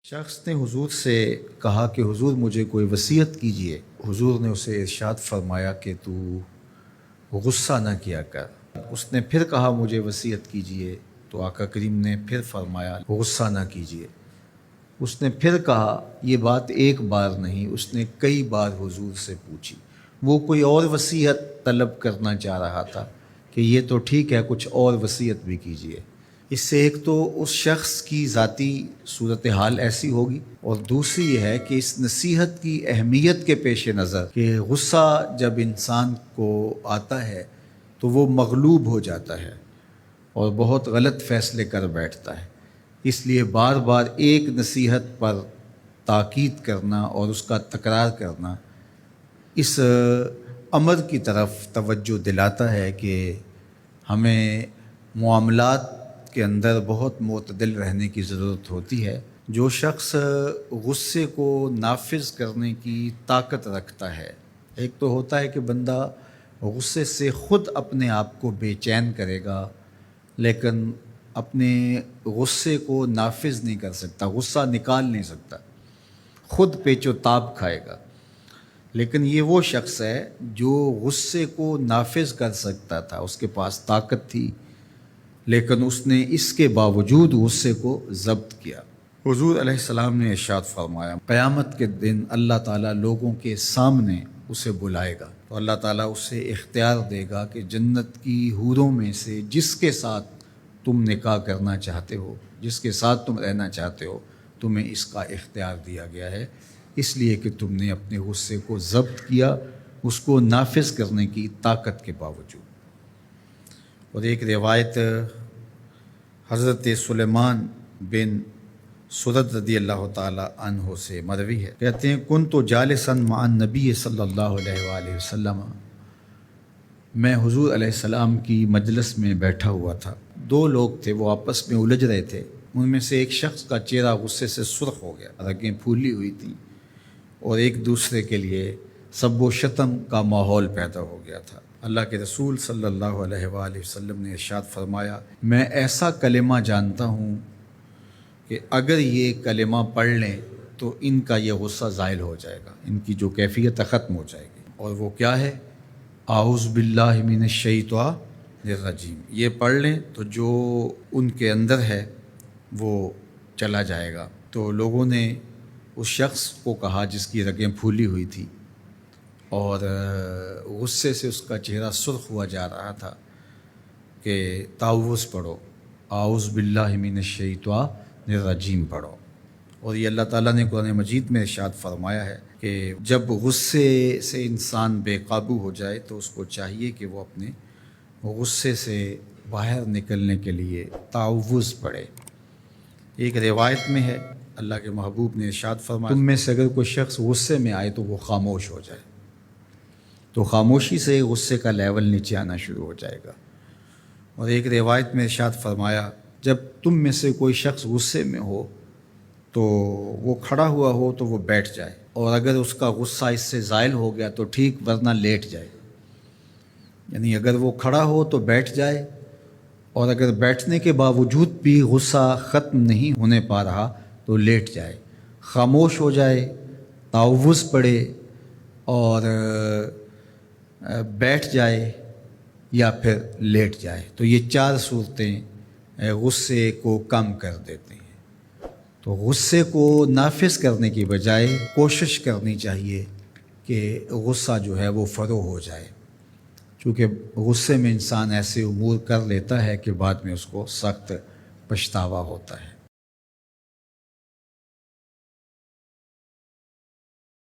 شخص نے حضور سے کہا کہ حضور مجھے کوئی وصیت کیجئے۔ حضور نے اسے ارشاد فرمایا کہ تو غصہ نہ کیا کر۔ اس نے پھر کہا مجھے وصیت کیجئے، تو آقا کریم نے پھر فرمایا غصہ نہ کیجئے۔ اس نے پھر کہا، یہ بات ایک بار نہیں، اس نے کئی بار حضور سے پوچھی۔ وہ کوئی اور وصیت طلب کرنا چاہ رہا تھا کہ یہ تو ٹھیک ہے، کچھ اور وصیت بھی کیجئے۔ اس سے ایک تو اس شخص کی ذاتی صورتحال ایسی ہوگی، اور دوسری یہ ہے کہ اس نصیحت کی اہمیت کے پیش نظر کہ غصہ جب انسان کو آتا ہے تو وہ مغلوب ہو جاتا ہے اور بہت غلط فیصلے کر بیٹھتا ہے۔ اس لیے بار بار ایک نصیحت پر تاکید کرنا اور اس کا تکرار کرنا اس امر کی طرف توجہ دلاتا ہے کہ ہمیں معاملات کے اندر بہت معتدل رہنے کی ضرورت ہوتی ہے۔ جو شخص غصے کو نافذ کرنے کی طاقت رکھتا ہے، ایک تو ہوتا ہے کہ بندہ غصے سے خود اپنے آپ کو بے چین کرے گا، لیکن اپنے غصے کو نافذ نہیں کر سکتا، غصہ نکال نہیں سکتا، خود پیچ و تاب کھائے گا۔ لیکن یہ وہ شخص ہے جو غصے کو نافذ کر سکتا تھا، اس کے پاس طاقت تھی، لیکن اس نے اس کے باوجود غصے کو ضبط کیا۔ حضور علیہ السلام نے ارشاد فرمایا، قیامت کے دن اللہ تعالیٰ لوگوں کے سامنے اسے بلائے گا، تو اللہ تعالیٰ اسے اختیار دے گا کہ جنت کی حوروں میں سے جس کے ساتھ تم نکاح کرنا چاہتے ہو، جس کے ساتھ تم رہنا چاہتے ہو، تمہیں اس کا اختیار دیا گیا ہے، اس لیے کہ تم نے اپنے غصے کو ضبط کیا، اس کو نافذ کرنے کی طاقت کے باوجود۔ اور ایک روایت حضرت سلیمان بن سرد رضی اللہ تعالیٰ عنہ سے مروی ہے، کہتے ہیں کنت جالسا مع النبی صلی اللہ علیہ وآلہ وسلم، میں حضور علیہ السلام کی مجلس میں بیٹھا ہوا تھا۔ دو لوگ تھے، وہ آپس میں الجھ رہے تھے۔ ان میں سے ایک شخص کا چہرہ غصے سے سرخ ہو گیا، رگیں پھولی ہوئی تھیں، اور ایک دوسرے کے لیے سب و شتم کا ماحول پیدا ہو گیا تھا۔ اللہ کے رسول صلی اللہ علیہ وآلہ وسلم نے ارشاد فرمایا، میں ایسا کلمہ جانتا ہوں کہ اگر یہ کلمہ پڑھ لیں تو ان کا یہ غصہ زائل ہو جائے گا، ان کی جو کیفیت ختم ہو جائے گی۔ اور وہ کیا ہے؟ اعوذ باللہ من الشیطان الرجیم۔ یہ پڑھ لیں تو جو ان کے اندر ہے وہ چلا جائے گا۔ تو لوگوں نے اس شخص کو کہا جس کی رگیں پھولی ہوئی تھی اور غصے سے اس کا چہرہ سرخ ہوا جا رہا تھا کہ تعوذ پڑھو، اعوذ باللہ من الشیطان الرجیم پڑھو۔ اور یہ اللہ تعالیٰ نے قرآن مجید میں ارشاد فرمایا ہے کہ جب غصے سے انسان بے قابو ہو جائے تو اس کو چاہیے کہ وہ اپنے غصے سے باہر نکلنے کے لیے تعوذ پڑھے۔ ایک روایت میں ہے، اللہ کے محبوب نے ارشاد فرمایا، تم میں سے اگر کوئی شخص غصے میں آئے تو وہ خاموش ہو جائے، تو خاموشی سے غصے کا لیول نیچے آنا شروع ہو جائے گا۔ اور ایک روایت میں ارشاد فرمایا، جب تم میں سے کوئی شخص غصے میں ہو تو وہ کھڑا ہوا ہو تو وہ بیٹھ جائے، اور اگر اس کا غصہ اس سے زائل ہو گیا تو ٹھیک، ورنہ لیٹ جائے۔ یعنی اگر وہ کھڑا ہو تو بیٹھ جائے، اور اگر بیٹھنے کے باوجود بھی غصہ ختم نہیں ہونے پا رہا تو لیٹ جائے، خاموش ہو جائے، تعوذ پڑھے اور بیٹھ جائے یا پھر لیٹ جائے۔ تو یہ چار صورتیں غصے کو کم کر دیتے ہیں۔ تو غصے کو نافذ کرنے کی بجائے کوشش کرنی چاہیے کہ غصہ جو ہے وہ فروغ ہو جائے، چونکہ غصے میں انسان ایسے امور کر لیتا ہے کہ بعد میں اس کو سخت پچھتاوا ہوتا ہے۔